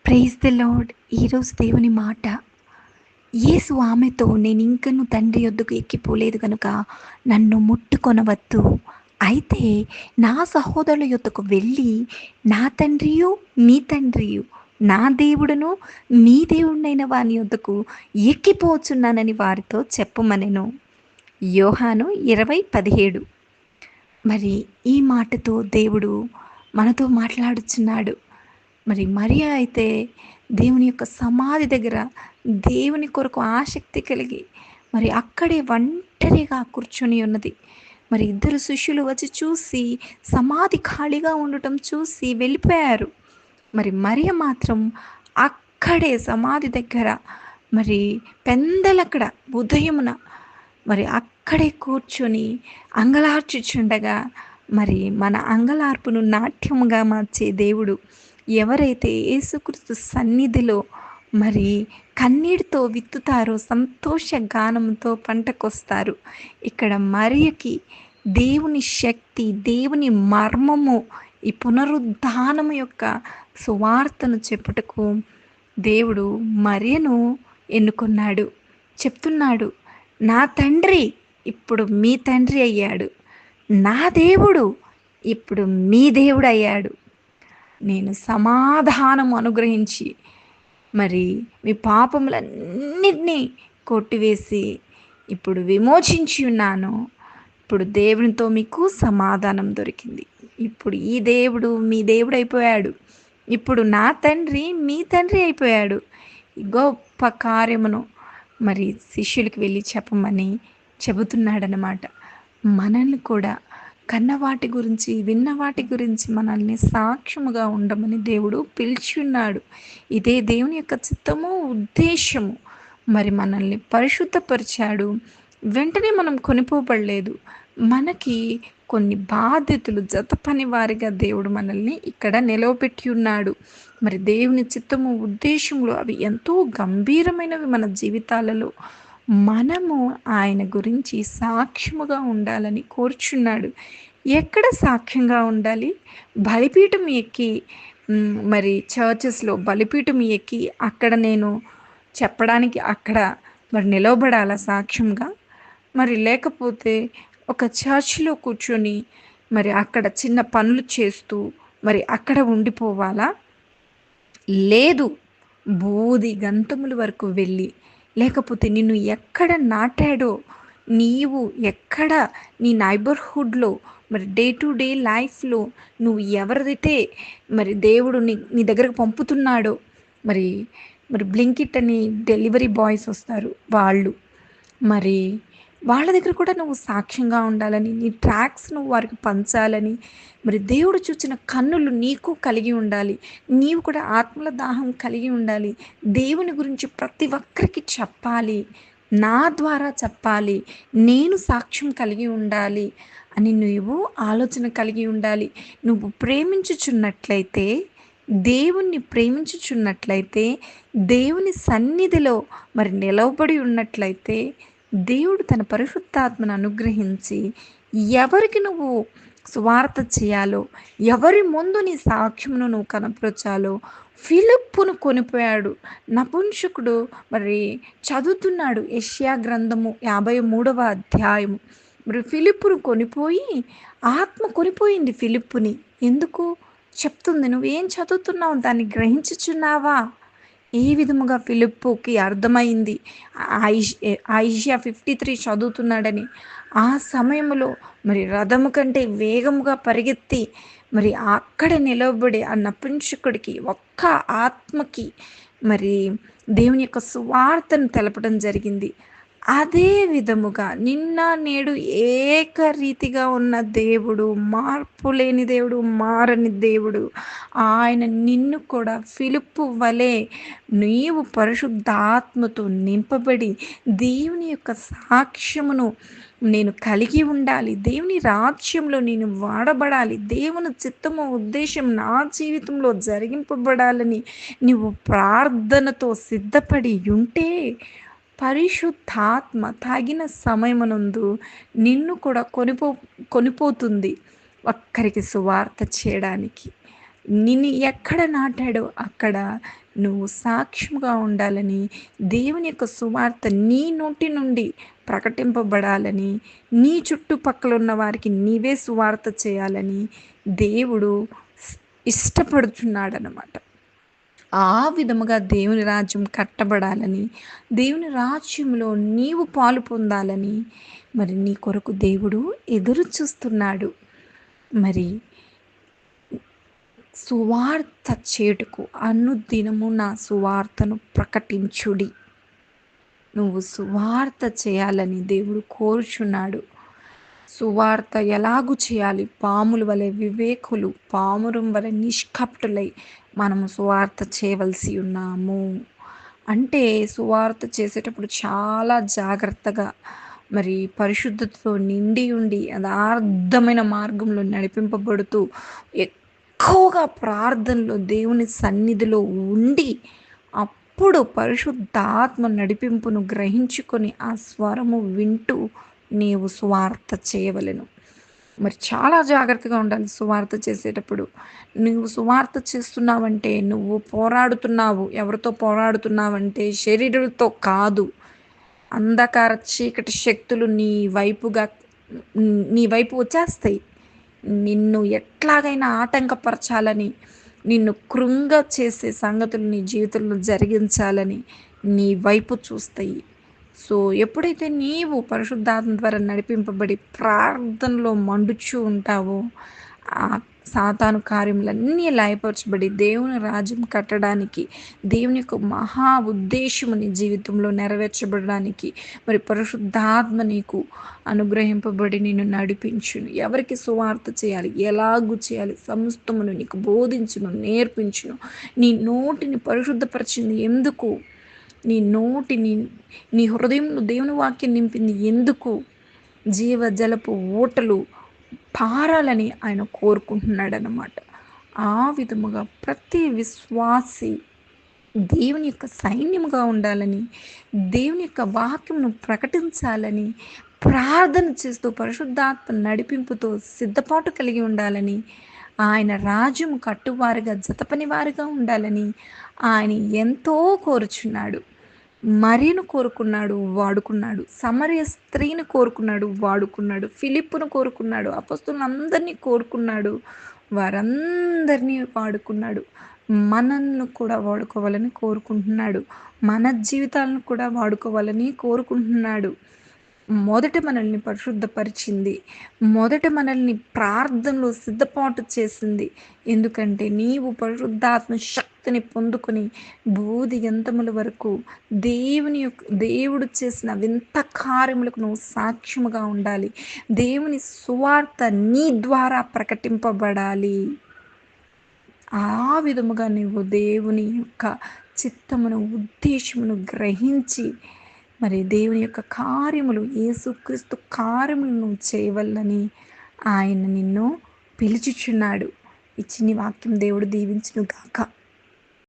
Praise the lord. ఈరోజు దేవుని మాట, యేసు ఆమెతో, నేనింకను తండ్రి యొద్దకు ఎక్కిపోలేదు గనుక నన్ను ముట్టుకొనవద్దు. అయితే నా సహోదరుల యొద్దకు వెళ్ళి, నా తండ్రియు మీ తండ్రియు, నా దేవుడును మీ దేవుడనైన వాని యొద్దకు ఎక్కిపోచున్నానని వారితో చెప్పుమనెను. యోహాను 20:17. మరి ఈ మాటతో దేవుడు మనతో మాట్లాడుచున్నాడు. మరి మరియా అయితే దేవుని యొక్క సమాధి దగ్గర దేవుని కొరకు ఆసక్తి కలిగి మరి అక్కడే ఒంటరిగా కూర్చొని ఉన్నది. మరి ఇద్దరు శిష్యులు వచ్చి చూసి సమాధి ఖాళీగా ఉండటం చూసి వెళ్ళిపోయారు. మరి మరియ మాత్రం అక్కడే సమాధి దగ్గర మరి పెందలక్కడ ఉదయమున మరి అక్కడే కూర్చొని అంగలార్చుచుండగా, మరి మన అంగలార్పును నాట్యముగా మార్చే దేవుడు ఎవరైతే యేసుక్రీస్తు సన్నిధిలో మరి కన్నీటితో విత్తుతారో సంతోష గానంతో పంటకొస్తారు. ఇక్కడ మరియకి దేవుని శక్తి, దేవుని మర్మము, ఈ పునరుద్ధానము యొక్క సువార్తను చెప్పుటకు దేవుడు మరియను ఎన్నుకున్నాడు. చెప్తున్నాడు, నా తండ్రి ఇప్పుడు మీ తండ్రి అయ్యాడు, నా దేవుడు ఇప్పుడు మీ దేవుడు అయ్యాడు. నేను సమాధానము అనుగ్రహించి మరి మీ పాపములన్నిటినీ కొట్టివేసి ఇప్పుడు విమోచించి ఉన్నాను. ఇప్పుడు దేవునితో మీకు సమాధానం దొరికింది. ఇప్పుడు ఈ దేవుడు మీ దేవుడు అయిపోయాడు. ఇప్పుడు నా తండ్రి మీ తండ్రి అయిపోయాడు. ఈ గొప్ప కార్యమును మరి శిష్యులకి వెళ్ళి చెప్పమని చెబుతున్నాడనమాట. మనల్ని కూడా కన్నవాటి గురించి, విన్నవాటి గురించి మనల్ని సాక్ష్యముగా ఉండమని దేవుడు పిలిచి ఉన్నాడు. ఇదే దేవుని యొక్క చిత్తము, ఉద్దేశము. మరి మనల్ని పరిశుద్ధపరిచాడు. వెంటనే మనం కొనిపోబడలేదు. మనకి కొన్ని బాధ్యతలు జతపని వారిగా దేవుడు మనల్ని ఇక్కడ నిలవబెట్టి ఉన్నాడు. మరి దేవుని చిత్తము, ఉద్దేశములు అవి ఎంతో గంభీరమైనవి. మన జీవితాలలో మనము ఆయన గురించి సాక్ష్యముగా ఉండాలని కోరుచున్నాడు. ఎక్కడ సాక్ష్యంగా ఉండాలి? బలిపీఠం ఎక్కి మరి చర్చెస్లో బలిపీఠం ఎక్కి అక్కడ నేను చెప్పడానికి అక్కడ మరి నిలవబడాలా సాక్ష్యంగా? మరి లేకపోతే ఒక చర్చ్లో కూర్చొని మరి అక్కడ చిన్న పనులు చేస్తూ మరి అక్కడ ఉండిపోవాలా? లేదు, బూది గంతముల వరకు వెళ్ళి, లేకపోతే నిన్ను ఎక్కడ నాటాడో, నీవు ఎక్కడ నీ నైబర్హుడ్లో మరి డే టు డే లైఫ్లో నువ్వు ఎవరిదైతే మరి దేవుడు నీ దగ్గరకు పంపుతున్నాడో, మరి మరి బ్లింకిట్ అని డెలివరీ బాయ్స్ వస్తారు, వాళ్ళు మరి వాళ్ళ దగ్గర కూడా నువ్వు సాక్ష్యంగా ఉండాలని, నీ ట్రాక్స్ నువ్వు వారికి పంచాలని, మరి దేవుడు చూచిన కన్నులు నీకు కలిగి ఉండాలి. నీవు కూడా ఆత్మల దాహం కలిగి ఉండాలి. దేవుని గురించి ప్రతి ఒక్కరికి చెప్పాలి, నా ద్వారా చెప్పాలి, నేను సాక్ష్యం కలిగి ఉండాలి అని నువ్వు ఆలోచన కలిగి ఉండాలి. నువ్వు ప్రేమించుచున్నట్లయితే, దేవుణ్ణి ప్రేమించుచున్నట్లయితే, దేవుని సన్నిధిలో మరి నిలవబడి ఉన్నట్లయితే, దేవుడు తన పరిశుద్ధాత్మను అనుగ్రహించి ఎవరికి నువ్వు సువార్త చేయాలో, ఎవరి ముందు నీ సాక్ష్యమును నువ్వు కనపరచాలో, ఫిలిప్పును కొనిపోయాడు. నపుంసకుడు మరి చదువుతున్నాడు యెషయా గ్రంథము 53వ అధ్యాయము. మరి ఫిలిప్పును కొనిపోయి, ఆత్మ కొనిపోయింది ఫిలిప్పుని. ఎందుకు చెప్తుంది? నువ్వేం చదువుతున్నావు, దాన్ని గ్రహించుచున్నావా? ఏ విధముగా ఫిలిప్పుకి అర్థమైంది ఐజియా 53 చదువుతున్నాడని. ఆ సమయంలో మరి రథము కంటే వేగముగా పరిగెత్తి మరి అక్కడ నిలవబడి ఆ నపుంసకుడికి ఒక్క ఆత్మకి మరి దేవుని యొక్క సువార్తను తెలపడం జరిగింది. అదే విధముగా నిన్న నేడు ఏకరీతిగా ఉన్న దేవుడు, మార్పు లేని దేవుడు, మారని దేవుడు, ఆయన నిన్ను కూడా ఫిలిప్పు వలె నీవు పరిశుద్ధాత్మతో నింపబడి దేవుని యొక్క సాక్ష్యమును నేను కలిగి ఉండాలి, దేవుని రాజ్యంలో నేను వాడబడాలి, దేవుని చిత్తము, ఉద్దేశం నా జీవితంలో జరిగింపబడాలని నీవు ప్రార్థనతో సిద్ధపడి ఉంటే, పరిశుద్ధాత్మ తగిన సమయమునందు నిన్ను కూడా కొనిపోతుంది ఒక్కరికి సువార్త చేయడానికి. నిన్ను ఎక్కడ నాటాడో అక్కడ నువ్వు సాక్ష్యంగా ఉండాలని, దేవుని యొక్క సువార్త నీ నోటి నుండి ప్రకటింపబడాలని, నీ చుట్టుపక్కల ఉన్న వారికి నీవే సువార్త చేయాలని దేవుడు స్ ఇష్టపడుతున్నాడనమాట. ఆ విధముగా దేవుని రాజ్యం కట్టబడాలని, దేవుని రాజ్యంలో నీవు పాలు పొందాలని, మరి నీ కొరకు దేవుడు ఎదురు చూస్తున్నాడు. మరి సువార్త చేటుకు అనుదినము నా సువార్తను ప్రకటించుడి. నువ్వు సువార్త చేయాలని దేవుడు కోరుచున్నాడు. సువార్త ఎలాగు చేయాలి? పాముల వలె వివేకులు, పావురం వలె నిష్కపటులై మనము సువార్త చేయవలసి ఉన్నాము. అంటే సువార్త చేసేటప్పుడు చాలా జాగ్రత్తగా మరి పరిశుద్ధతతో నిండి ఉండి యథార్థమైన మార్గంలో నడిపింపబడుతూ ఎక్కువగా ప్రార్థనలో దేవుని సన్నిధిలో ఉండి అప్పుడు పరిశుద్ధాత్మ నడిపింపును గ్రహించుకొని ఆ స్వరము వింటూ నీవు సువార్త చేయవలెను. మరి చాలా జాగ్రత్తగా ఉండాలి సువార్త చేసేటప్పుడు. నువ్వు సువార్త చేస్తున్నావంటే నువ్వు పోరాడుతున్నావు. ఎవరితో పోరాడుతున్నావంటే శరీరులతో కాదు. అంధకార చీకటి శక్తులు నీ వైపు వచ్చేస్తాయి. నిన్ను ఎట్లాగైనా ఆటంకపరచాలని, నిన్ను కృంగ చేసే సంగతులు నీ జీవితంలో జరిగించాలని నీ వైపు చూస్తాయి. సో, ఎప్పుడైతే నీవు పరిశుద్ధాత్మ ద్వారా నడిపింపబడి ప్రార్థనలో మండుచూ ఉంటావో, ఆ సాతాను కార్యములన్నీ లయపరచబడి దేవుని రాజ్యం కట్టడానికి, దేవుని యొక్క మహా ఉద్దేశము నీ జీవితంలో నెరవేర్చబడడానికి, మరి పరిశుద్ధాత్మ నీకు అనుగ్రహింపబడి నిన్ను నడిపించును. ఎవరికి సువార్త చేయాలి, ఎలాగు చేయాలి, సమస్తమును నీకు బోధించును, నేర్పించును. నీ నోటిని పరిశుద్ధపరిచింది ఎందుకు? నీ నోటిని, నీ హృదయంలో దేవుని వాక్యం నింపింది ఎందుకు? జీవజలపు ఊటలు పారాలని ఆయన కోరుకుంటున్నాడనమాట. ఆ విధముగా ప్రతి విశ్వాసి దేవుని యొక్క సైన్యముగా ఉండాలని, దేవుని యొక్క వాక్యమును ప్రకటించాలని, ప్రార్థన చేస్తూ పరిశుద్ధాత్మ నడిపింపుతో సిద్ధపాటు కలిగి ఉండాలని, ఆయన రాజ్యము కట్టువారుగా జతపనివారుగా ఉండాలని ఆయన ఎంతో కోరుచున్నాడు. మరియను కోరుకున్నాడు, వాడుకున్నాడు. సమరయ స్త్రీని కోరుకున్నాడు, వాడుకున్నాడు. ఫిలిప్పును కోరుకున్నాడు. అపొస్తలులందరినీ కోరుకున్నాడు. వారందరినీ వాడుకున్నాడు. మనల్ని కూడా వాడుకోవాలని కోరుకుంటున్నాడు. మన జీవితాలను కూడా వాడుకోవాలని కోరుకుంటున్నాడు. మొదట మనల్ని పరిశుద్ధపరిచింది. మొదట మనల్ని ప్రార్థనలో సిద్ధపాటు చేసింది. ఎందుకంటే నీవు పరిశుద్ధాత్మ శక్తిని పొందుకొని బూది గంతముల వరకు దేవుడు చేసిన వింత కార్యములకు నువ్వు సాక్ష్యముగా ఉండాలి. దేవుని సువార్త నీ ద్వారా ప్రకటింపబడాలి. ఆ విధముగా నువ్వు దేవుని యొక్క చిత్తమును, ఉద్దేశమును గ్రహించి మరి దేవుని యొక్క కార్యములు, యేసుక్రీస్తు కార్యములు నువ్వు చేయవలెనని ఆయన నిన్ను పిలుచుచున్నాడు. ఈ చిన్ని వాక్యం దేవుడు దీవించును గాక.